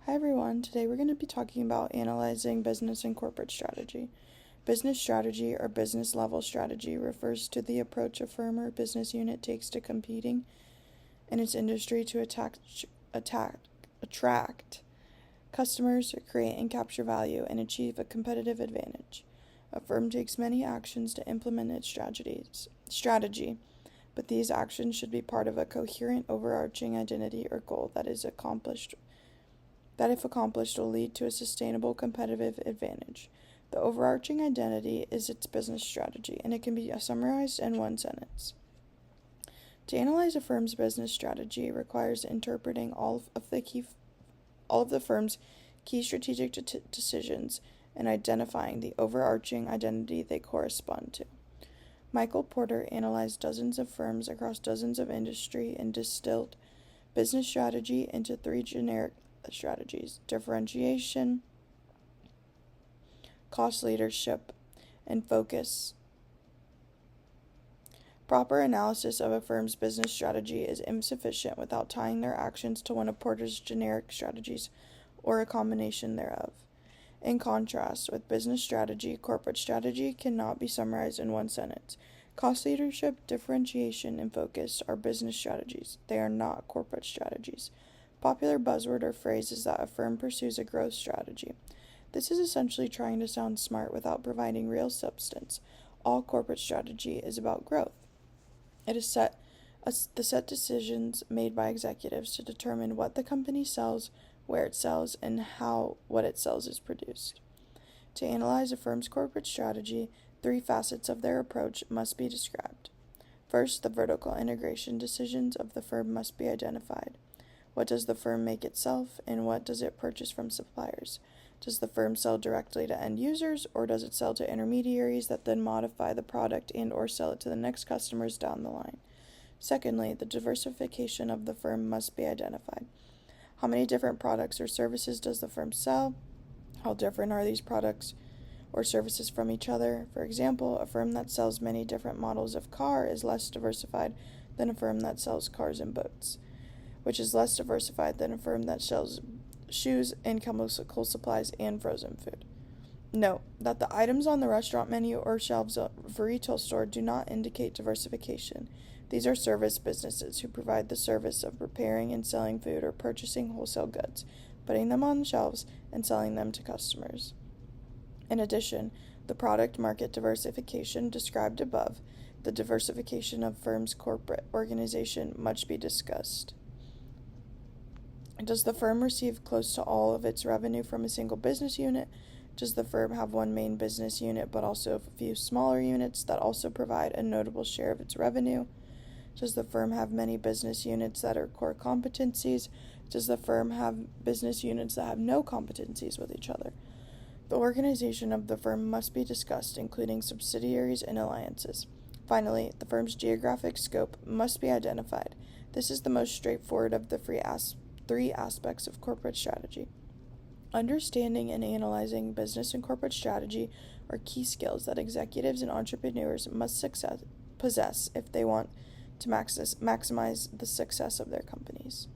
Hi everyone, today we're going to be talking about analyzing business and corporate strategy. Business strategy or business level strategy refers to the approach a firm or business unit takes to competing in its industry to attract customers, create and capture value, and achieve a competitive advantage. A firm takes many actions to implement its strategy, but these actions should be part of a coherent overarching identity or goal that if accomplished will lead to a sustainable competitive advantage. The overarching identity is its business strategy, and it can be summarized in one sentence. To analyze a firm's business strategy requires interpreting all of the firm's key strategic decisions and identifying the overarching identity they correspond to. Michael Porter analyzed dozens of firms across dozens of industries and distilled business strategy into three generic strategies: differentiation, cost leadership, and focus. Proper analysis of a firm's business strategy is insufficient without tying their actions to one of Porter's generic strategies or a combination thereof. In contrast, with business strategy, corporate strategy cannot be summarized in one sentence. Cost leadership, differentiation, and focus are business strategies. They are not corporate strategies. Popular buzzword or phrase is that a firm pursues a growth strategy. This is essentially trying to sound smart without providing real substance. All corporate strategy is about growth. It is the set decisions made by executives to determine what the company sells, where it sells, and how what it sells is produced. To analyze a firm's corporate strategy, three facets of their approach must be described. First, the vertical integration decisions of the firm must be identified. What does the firm make itself, and what does it purchase from suppliers? Does the firm sell directly to end users, or does it sell to intermediaries that then modify the product and or sell it to the next customers down the line? Secondly, the diversification of the firm must be identified. How many different products or services does the firm sell? How different are these products or services from each other? For example, a firm that sells many different models of car is less diversified than a firm that sells cars and boats, which is less diversified than a firm that sells shoes and chemical supplies and frozen food. Note that the items on the restaurant menu or shelves of a retail store do not indicate diversification. These are service businesses who provide the service of preparing and selling food or purchasing wholesale goods, putting them on shelves, and selling them to customers. In addition, the product market diversification described above, the diversification of firm's corporate organization, must be discussed. Does the firm receive close to all of its revenue from a single business unit? Does the firm have one main business unit but also a few smaller units that also provide a notable share of its revenue? Does the firm have many business units that are core competencies? Does the firm have business units that have no competencies with each other? The organization of the firm must be discussed, including subsidiaries and alliances. Finally, the firm's geographic scope must be identified. This is the most straightforward of the three aspects of corporate strategy. Understanding and analyzing business and corporate strategy are key skills that executives and entrepreneurs must possess if they want to maximize the success of their companies.